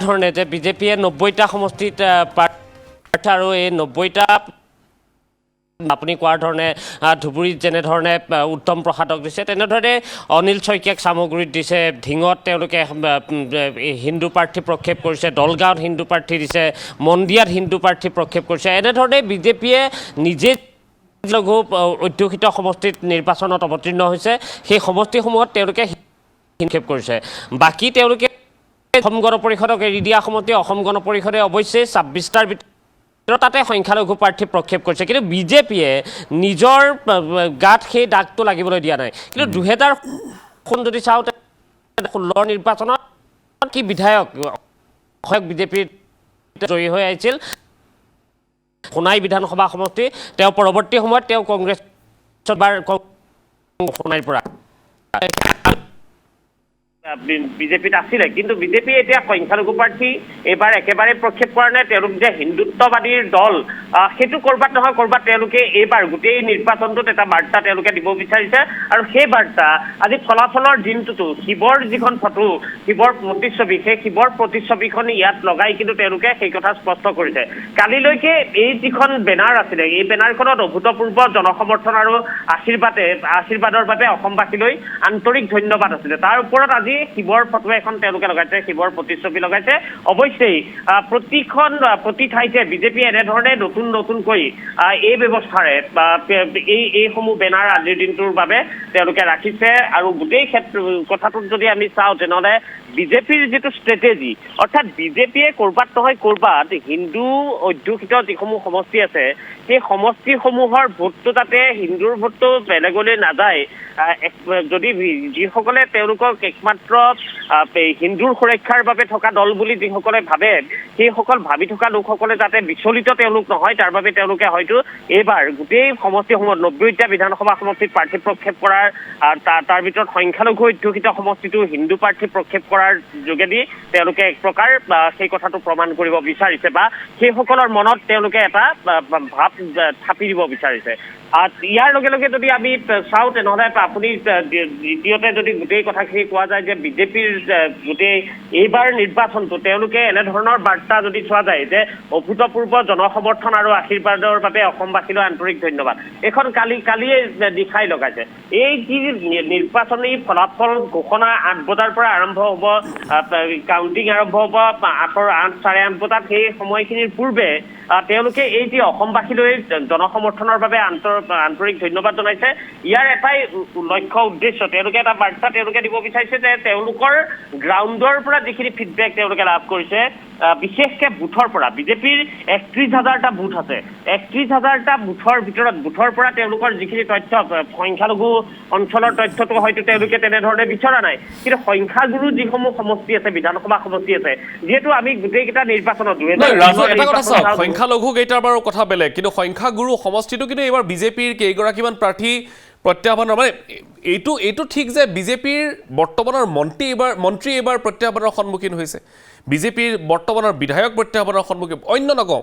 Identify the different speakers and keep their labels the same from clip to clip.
Speaker 1: ধৰণে যে বিজেপিয়ে 90টা সমষ্টিত প্ৰাৰ্থী আৰু এই 90টা আপুনি কোৱাৰ ধৰণে ধুবুৰীত যেনেধৰণে উত্তম প্ৰসাদক দিছে তেনেধৰণে অনিল শইকীয়াক চামগুৰিত দিছে, ধিঙত তেওঁলোকে হিন্দু প্ৰাৰ্থী প্ৰক্ষেপ কৰিছে, দলগাঁৱত হিন্দু প্ৰাৰ্থী দিছে, মন্দিয়াত হিন্দু প্ৰাৰ্থী প্ৰক্ষেপ কৰিছে। এনেধৰণে বিজেপিয়ে নিজে লঘু অধ্যুষিত সমষ্টিত নিৰ্বাচনত অৱতীৰ্ণ হৈছে, সেই সমষ্টিসমূহত তেওঁলোকে নিক্ষেপ কৰিছে। বাকী তেওঁলোকে অসম গণ পৰিষদক এৰি দিয়া সমষ্টি অসম গণ পৰিষদে অৱশ্যে 26টাৰ ভিতৰত তাতে সংখ্যালঘু প্ৰাৰ্থী প্ৰক্ষেপ কৰিছে, কিন্তু বিজেপিয়ে নিজৰ গাত সেই দাগটো লাগিবলৈ দিয়া নাই। কিন্তু 2000 যদি চাওঁ 16 নিৰ্বাচনত কি বিধায়ক বিজেপিৰ জয়ী হৈ আহিছিল সোণাই বিধানসভা সমষ্টি, তেওঁ পৰৱৰ্তী সময়ত তেওঁ কংগ্ৰেছত সোণাইৰ পৰা বিজেপিত আছিলে, কিন্তু বিজেপি এতিয়া সংখ্যালঘু প্ৰাৰ্থী এইবাৰ একেবাৰে প্ৰক্ষেপ কৰা নাই। তেওঁলোক যে হিন্দুত্ববাদীৰ দল সেইটো ক'ৰবাত নহয় ক'ৰবাত তেওঁলোকে এইবাৰ গোটেই নিৰ্বাচনটোত এটা বাৰ্তা তেওঁলোকে দিব বিচাৰিছে, আৰু সেই বাৰ্তা আজি ফলাফলৰ দিনটোতো শিৱৰ যিখন ফটো, শিৱৰ প্ৰতিচ্ছবি, সেই শিৱৰ প্ৰতিচ্ছবিখন ইয়াত লগাই কিন্তু তেওঁলোকে সেই কথা স্পষ্ট কৰিছে। কালিলৈকে এই যিখন বেনাৰ আছিলে, এই বেনাৰখনত অভূতপূৰ্ব জনসমৰ্থন আৰু আশীৰ্বাদৰ বাবে অসমবাসীলৈ আন্তৰিক ধন্যবাদ আছিলে। তাৰ ওপৰত আজি শিৱৰ ফটো এখন তেওঁলোকে লগাইছে, শিৱৰ প্ৰতিচ্ছবি লগাইছে। অৱশ্যেই প্ৰতি ঠাইতে বিজেপি এনেধৰণে নতুনকৈ এই ব্যৱস্থাৰে এইসমূহ বেনাৰ আজিৰ দিনটোৰ বাবে তেওঁলোকে ৰাখিছে। আৰু গোটেই কথাটোত যদি আমি চাওঁ তেনেহ'লে বিজেপিৰ যিটো ষ্ট্ৰেটেজি, অৰ্থাৎ বিজেপিয়ে ক'ৰবাত নহয় ক'ৰবাত হিন্দু অধ্যুষিত যিসমূহ সমষ্টি আছে সেই সমষ্টিসমূহৰ ভোটটো যাতে হিন্দুৰ ভোটটো বেলেগলৈ নাযায়, যদি যিসকলে তেওঁলোকক একমাত্ৰ হিন্দুৰ সুৰক্ষাৰ বাবে থকা দল বুলি যিসকলে ভাবে, সেইসকল ভাবি থকা লোকসকলে যাতে বিচলিত তেওঁলোক নহয়, তাৰ বাবে তেওঁলোকে হয়তো এইবাৰ গোটেই সমষ্টিসমূহত 90টা বিধানসভা সমষ্টিত প্ৰাৰ্থী প্ৰক্ষেপ কৰাৰ, তাৰ ভিতৰত সংখ্যালঘু অধ্যুষিত সমষ্টিটো হিন্দু প্ৰাৰ্থী প্ৰক্ষেপ কৰাৰ যোগেদি তেওঁলোকে এক প্ৰকাৰ সেই কথাটো প্ৰমাণ কৰিব বিচাৰিছে, বা সেইসকলৰ মনত তেওঁলোকে এটা ভাৱ থাপি দিব বিচাৰিছে। ইয়াৰ লগে লগে যদি আমি চাওঁ তেনেহ'লে আপুনি দ্বিতীয়তে যদি গোটেই কথাখিনি কোৱা যায় যে বিজেপিৰ গোটেই এইবাৰ নিৰ্বাচনটো তেওঁলোকে এনেধৰণৰ বাৰ্তা যদি চোৱা যায় যে অভূতপূৰ্ব জনসমৰ্থন আৰু আশীৰ্বাদৰ বাবে অসমবাসীলৈ আন্তৰিক ধন্যবাদ, এইখন কালিয়ে দিখাই লগাইছে। এই যি নিৰ্বাচনী ফলাফল ঘোষণা 8 বজাৰ পৰা আৰম্ভ হ'ব, কাউণ্টিং আৰম্ভ হ'ব 8 চাৰে 8 বজাত, সেই সময়খিনিৰ পূৰ্বে তেওঁলোকে এই যি অসমবাসীলৈ জনসমৰ্থনৰ বাবে আন্তৰিক ধন্যবাদ জনাইছে। ইয়াৰ এটাই লক্ষ্য উদ্দেশ্য, তেওঁলোকে এটা বাৰ্তা তেওঁলোকে দিব বিচাৰিছে যে তেওঁলোকৰ গ্ৰাউণ্ডৰ পৰা যিখিনি ফিডবেক তেওঁলোকে লাভ কৰিছে, বিশেষকে বুথৰ পৰা, বিজেপিৰ 31,000টা বুথ আছে, 31,000টা বুথৰ ভিতৰত বুথৰ পৰা তেওঁলোকৰ যিখিনি তথ্য, সংখ্যালঘু অঞ্চলৰ তথ্যটো হয়তো তেওঁলোকে তেনেধৰণে বিচৰা নাই, কিন্তু সংখ্যাগুৰু যিসমূহ সমষ্টি আছে, বিধানসভা সমষ্টি আছে, যিহেতু আমি গোটেইকেইটা নিৰ্বাচনত
Speaker 2: সংখ্যালঘু কেইটাৰ বাৰু কথা বেলেগ, কিন্তু সংখ্যাগুৰু সমষ্টিটো কিন্তু এইবাৰ বিজেপিৰ কেইগৰাকীমান প্ৰাৰ্থী প্ৰত্যাহ্বানৰ, মানে এইটো ঠিক যে বিজেপিৰ বৰ্তমানৰ মন্ত্ৰী এইবাৰ প্ৰত্যাহ্বানৰ সন্মুখীন হৈছে, বিজেপিৰ বৰ্তমানৰ বিধায়ক প্ৰত্যাহ্বানৰ সন্মুখীন। অন্য নকওঁ,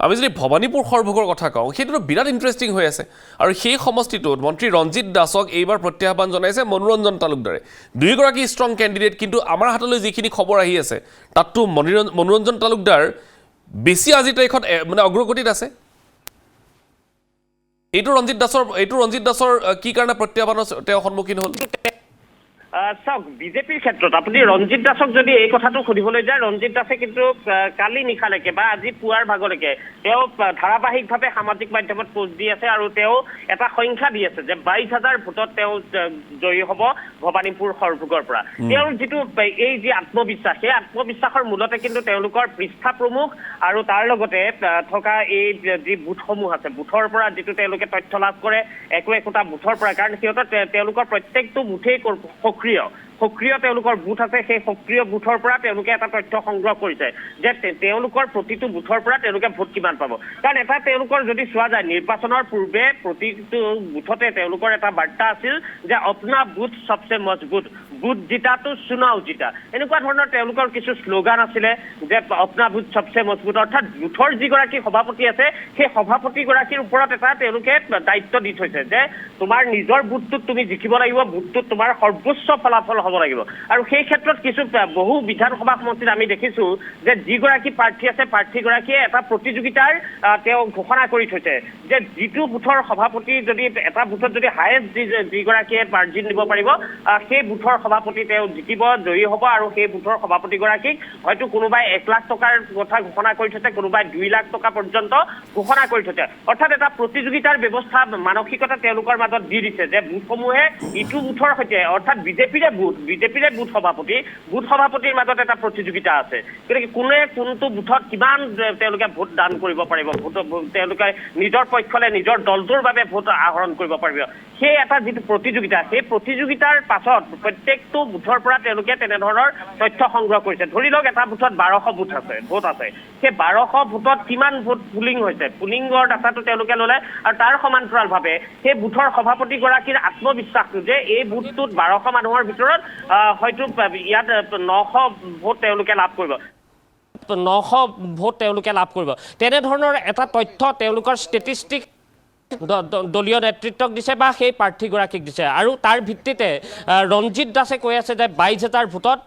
Speaker 2: আমি যদি ভৱানীপুৰ সৰভোগৰ কথা কওঁ, সেইটোতো বিৰাট ইণ্টাৰেষ্টিং হৈ আছে। আৰু সেই সমষ্টিটোত মন্ত্ৰী ৰঞ্জিত দাসক এইবাৰ প্ৰত্যাহ্বান জনাইছে মনোৰঞ্জন তালুকদাৰে, দুয়োগৰাকী ষ্ট্ৰং কেণ্ডিডেট। কিন্তু আমাৰ হাতলৈ যিখিনি খবৰ আহি আছে তাততো মনোৰঞ্জন তালুকদাৰ বেছি আজিৰ তাৰিখত মানে অগ্ৰগতিত আছে। এইটো ৰঞ্জিত দাসৰ কি কাৰণে প্ৰত্যাহ্বানৰ তেওঁ সন্মুখীন হ'ল?
Speaker 1: চাওক, বিজেপিৰ ক্ষেত্ৰত আপুনি ৰঞ্জিত দাসক যদি এই কথাটো সুধিবলৈ যায়, ৰঞ্জিত দাসে কিন্তু কালি নিশালৈকে বা আজি পুৱাৰ ভাগলৈকে তেওঁ ধাৰাবাহিকভাৱে সামাজিক মাধ্যমত পোষ্ট দি আছে, আৰু তেওঁ এটা সংখ্যা দি আছে যে 22,000 ভোটত তেওঁ জয়ী হ'ব ভৱানীপুৰ সৰভোগৰ পৰা। তেওঁৰ যিটো এই যি আত্মবিশ্বাস, সেই আত্মবিশ্বাসৰ মূলতে কিন্তু তেওঁলোকৰ পৃষ্ঠা প্ৰমুখ আৰু তাৰ লগতে থকা এই যি বুথসমূহ আছে, বুথৰ পৰা যিটো তেওঁলোকে তথ্য লাভ কৰে একোটা বুথৰ পৰা, কাৰণ সিহঁতৰ তেওঁলোকৰ প্ৰত্যেকটো বুথেই সক্ৰিয় তেওঁলোকৰ বুথ আছে, সেই সক্ৰিয় বুথৰ পৰা তেওঁলোকে এটা তথ্য সংগ্ৰহ কৰিছে যে তেওঁলোকৰ প্ৰতিটো বুথৰ পৰা তেওঁলোকে ভোট কিমান পাব। কাৰণ এটা তেওঁলোকৰ যদি চোৱা যায়, নিৰ্বাচনৰ পূৰ্বে প্ৰতিটো বুথতে তেওঁলোকৰ এটা বাৰ্তা আছিল যে অপনা বুথ সবচে মজবুত, বুথ জিতাটো চুনাও জিতা, এনেকুৱা ধৰণৰ তেওঁলোকৰ কিছু শ্লোগান আছিলে যে অপনা বুথ সবচে মজবুত। অৰ্থাৎ বুথৰ যিগৰাকী সভাপতি আছে সেই সভাপতিগৰাকীৰ ওপৰত এটা তেওঁলোকে দায়িত্ব দি থৈছে যে তোমাৰ নিজৰ বুথটোত তুমি জিকিব লাগিব, বুথটোত তোমাৰ সৰ্বোচ্চ ফলাফল হ'ব লাগিব আৰু সেই ক্ষেত্ৰত কিছু বহু বিধানসভা সমষ্টিত আমি দেখিছোঁ যে যিগৰাকী প্ৰাৰ্থী আছে প্ৰাৰ্থীগৰাকীয়ে এটা প্ৰতিযোগিতাৰ তেওঁ ঘোষণা কৰি থৈছে যে যিটো বুথৰ সভাপতি যদি এটা বুথত যদি হায়েষ্ট যিগৰাকীয়ে মাৰ্জিন দিব পাৰিব সেই বুথৰ সভাপতি তেওঁ জিকিব জয়ী হ'ব আৰু সেই বুথৰ সভাপতিগৰাকীক হয়তো কোনোবাই 1 লাখ টকাৰ কথা ঘোষণা কৰি থৈছে কোনোবাই 2 লাখ টকা পৰ্যন্ত ঘোষণা কৰি থৈছে অৰ্থাৎ এটা প্ৰতিযোগিতাৰ ব্যৱস্থা মানসিকতা তেওঁলোকৰ মাজত দি দিছে যে বুথসমূহে ইটো বুথৰ সৈতে অৰ্থাৎ বিজেপিৰে বুথ সভাপতিৰ মাজত এটা প্ৰতিযোগিতা আছে গতিকে কোনে কোনটো বুথত কিমান তেওঁলোকে ভোট দান কৰিব পাৰিব তেওঁলোকে নিজৰ পক্ষলে নিজৰ দলটোৰ বাবে ভোট আহৰণ কৰিব পাৰিব সেই এটা যিটো প্ৰতিযোগিতা সেই প্ৰতিযোগিতাৰ পাছত প্ৰত্যেকটো বুথৰ পৰা তেওঁলোকে তেনেধৰণৰ তথ্য সংগ্ৰহ কৰিছে ধৰি লওক এটা বুথত 1200 ভোট আছে সেই 1200 ভোটত কিমান ভোট পুলিং হৈছে পুলিংৰ ডাটাটো তেওঁলোকে ল'লে আৰু তাৰ সমান্তৰালভাৱে সেই বুথৰ সভাপতিগৰাকীৰ আত্মবিশ্বাসটো যে এই বুথটোত 1200 মানুহৰ ভিতৰত হয়তো ইয়াত 900 ভোট তেওঁলোকে লাভ কৰিব
Speaker 3: 900 ভোট তেওঁলোকে লাভ কৰিব তেনেধৰণৰ এটা তথ্য তেওঁলোকৰ ষ্টেটিষ্টিক দলীয় নেতৃত্বক দিছে বা সেই প্ৰাৰ্থীগৰাকীক দিছে আৰু তাৰ ভিত্তিতে ৰঞ্জিত দাসে কৈ আছে যে 22000 ভোটত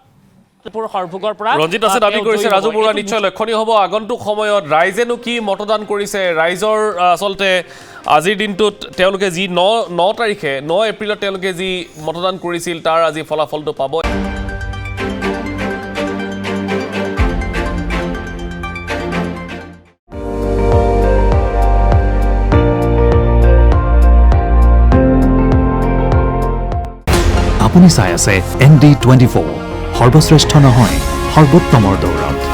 Speaker 3: সৰ্বভোগৰ পৰা
Speaker 2: ৰঞ্জিত দাসে দাবী কৰিছে ৰাজু বৰুৱা নিশ্চয় লক্ষণীয় হ'ব আগন্তুক সময়ত ৰাইজেনো কি মতদান কৰিছে ৰাইজৰ আচলতে আজিৰ দিনটোত তেওঁলোকে যি 9 তাৰিখে 9 এপ্ৰিলত তেওঁলোকে যি মতদান কৰিছিল তাৰ আজি ফলাফলটো পাব
Speaker 4: আপুনি চাই আছে ND24 সৰ্বশ্ৰেষ্ঠ নহয় সৰ্বোত্তমৰ দৌৰত